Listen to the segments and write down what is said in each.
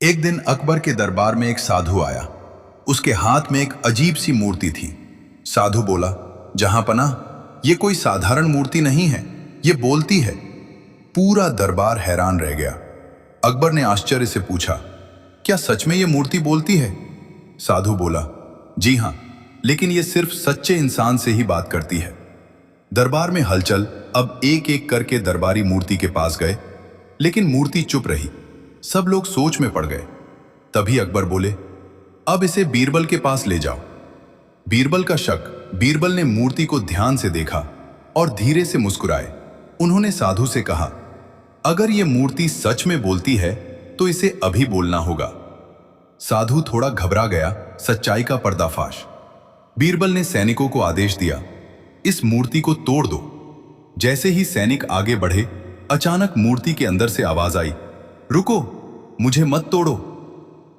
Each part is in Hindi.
एक दिन अकबर के दरबार में एक साधु आया। उसके हाथ में एक अजीब सी मूर्ति थी। साधु बोला, जहांपनाह, ये कोई साधारण मूर्ति नहीं है, ये बोलती है। पूरा दरबार हैरान रह गया। अकबर ने आश्चर्य से पूछा, क्या सच में ये मूर्ति बोलती है? साधु बोला, जी हां, लेकिन ये सिर्फ सच्चे इंसान से ही बात करती है। दरबार में हलचल। अब एक एक करके दरबारी मूर्ति के पास गए, लेकिन मूर्ति चुप रही। सब लोग सोच में पड़ गए। तभी अकबर बोले, अब इसे बीरबल के पास ले जाओ। बीरबल का शक। बीरबल ने मूर्ति को ध्यान से देखा और धीरे से मुस्कुराए। उन्होंने साधु से कहा, अगर ये मूर्ति सच में बोलती है तो इसे अभी बोलना होगा। साधु थोड़ा घबरा गया। सच्चाई का पर्दाफाश। बीरबल ने सैनिकों को आदेश दिया, इस मूर्ति को तोड़ दो। जैसे ही सैनिक आगे बढ़े, अचानक मूर्ति के अंदर से आवाज आई, रुको, मुझे मत तोड़ो।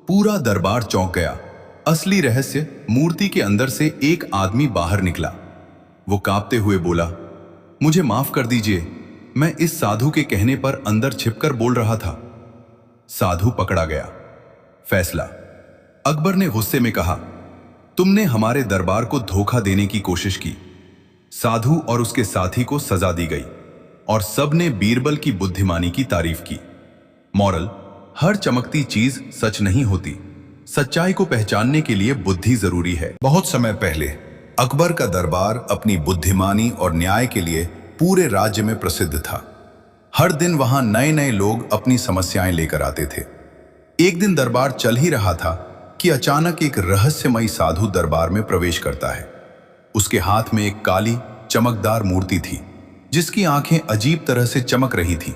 पूरा दरबार चौंक गया। असली रहस्य, मूर्ति के अंदर से एक आदमी बाहर निकला। वो कांपते हुए बोला, मुझे माफ कर दीजिए, मैं इस साधु के कहने पर अंदर छिपकर बोल रहा था। साधु पकड़ा गया। फैसला। अकबर ने गुस्से में कहा, तुमने हमारे दरबार को धोखा देने की कोशिश की। साधु और उसके साथी को सजा दी गई और सबने बीरबल की बुद्धिमानी की तारीफ की। मॉरल, हर चमकती चीज सच नहीं होती। सच्चाई को पहचानने के लिए बुद्धि जरूरी है। बहुत समय पहले अकबर का दरबार अपनी बुद्धिमानी और न्याय के लिए पूरे राज्य में प्रसिद्ध था। हर दिन वहां नए नए लोग अपनी समस्याएं लेकर आते थे। एक दिन दरबार चल ही रहा था कि अचानक एक रहस्यमयी साधु दरबार में प्रवेश करता है। उसके हाथ में एक काली चमकदार मूर्ति थी, जिसकी आंखें अजीब तरह से चमक रही थीं।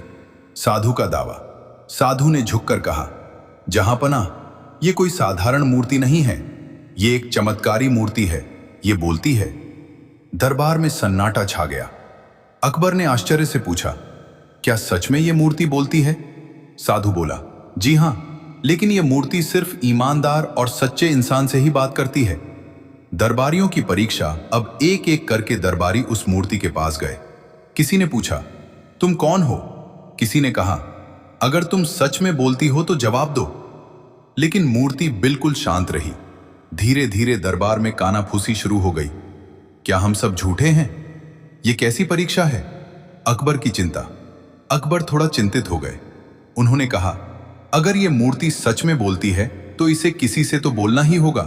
साधु का दावा। साधु ने झुककर कहा, जहांपनाह, ये कोई साधारण मूर्ति नहीं है, ये एक चमत्कारी मूर्ति है, ये बोलती है। दरबार में सन्नाटा छा गया। अकबर ने आश्चर्य से पूछा, क्या सच में ये मूर्ति बोलती है? साधु बोला, जी हां, लेकिन ये मूर्ति सिर्फ ईमानदार और सच्चे इंसान से ही बात करती है। दरबारियों की परीक्षा। अब एक एक करके दरबारी उस मूर्ति के पास गए। किसी ने पूछा, तुम कौन हो? किसी ने कहा, अगर तुम सच में बोलती हो तो जवाब दो। लेकिन मूर्ति बिल्कुल शांत रही। धीरे धीरे दरबार में कानाफूसी शुरू हो गई। क्या हम सब झूठे हैं? ये कैसी परीक्षा है? अकबर की चिंता। अकबर थोड़ा चिंतित हो गए। उन्होंने कहा, अगर ये मूर्ति सच में बोलती है तो इसे किसी से तो बोलना ही होगा।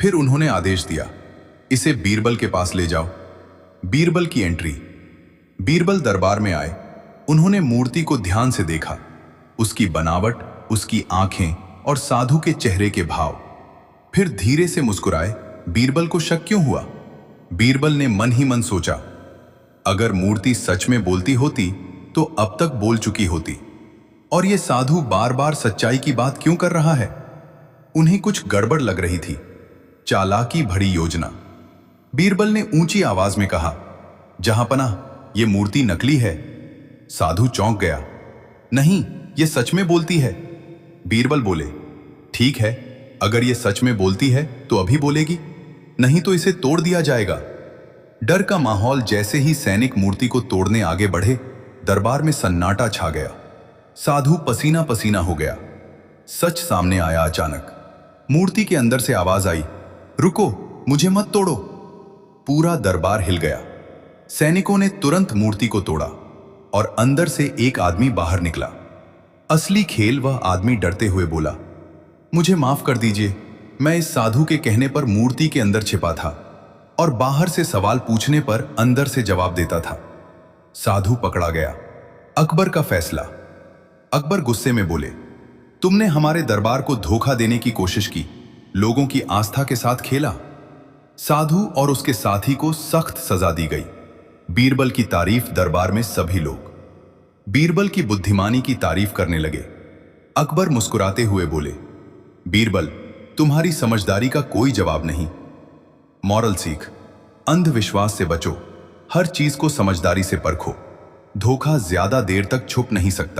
फिर उन्होंने आदेश दिया, इसे बीरबल के पास ले जाओ। बीरबल की एंट्री। बीरबल दरबार में आए। उन्होंने मूर्ति को ध्यान से देखा। उसकी बनावट, उसकी आंखें और साधु के चेहरे के भाव। फिर धीरे से मुस्कुराए। बीरबल को शक क्यों हुआ? बीरबल ने मन ही मन सोचा, अगर मूर्ति सच में बोलती होती तो अब तक बोल चुकी होती। और ये साधु बार बार सच्चाई की बात क्यों कर रहा है? उन्हें कुछ गड़बड़ लग रही थी। चालाकी भरी योजना। बीरबल ने ऊंची आवाज में कहा, जहांपनाह, ये मूर्ति नकली है। साधु चौंक गया। नहीं, ये सच में बोलती है। बीरबल बोले, ठीक है, अगर ये सच में बोलती है तो अभी बोलेगी, नहीं तो इसे तोड़ दिया जाएगा। डर का माहौल। जैसे ही सैनिक मूर्ति को तोड़ने आगे बढ़े, दरबार में सन्नाटा छा गया। साधु पसीना पसीना हो गया। सच सामने आया अचानक। मूर्ति के अंदर से आवाज आई, रुको, मुझे मत तोड़ो। पूरा दरबार हिल गया। सैनिकों ने तुरंत मूर्ति को तोड़ा और अंदर से एक आदमी बाहर निकला। असली खेल। वह आदमी डरते हुए बोला, मुझे माफ कर दीजिए, मैं इस साधु के कहने पर मूर्ति के अंदर छिपा था और बाहर से सवाल पूछने पर अंदर से जवाब देता था। साधु पकड़ा गया। अकबर का फैसला। अकबर गुस्से में बोले, तुमने हमारे दरबार को धोखा देने की कोशिश की, लोगों की आस्था के साथ खेला। साधु और उसके साथी को सख्त सजा दी गई। बीरबल की तारीफ। दरबार में सभी लोग बीरबल की बुद्धिमानी की तारीफ करने लगे। अकबर मुस्कुराते हुए बोले, बीरबल, तुम्हारी समझदारी का कोई जवाब नहीं। मॉरल सीख। अंधविश्वास से बचो। हर चीज को समझदारी से परखो। धोखा ज्यादा देर तक छुप नहीं सकता।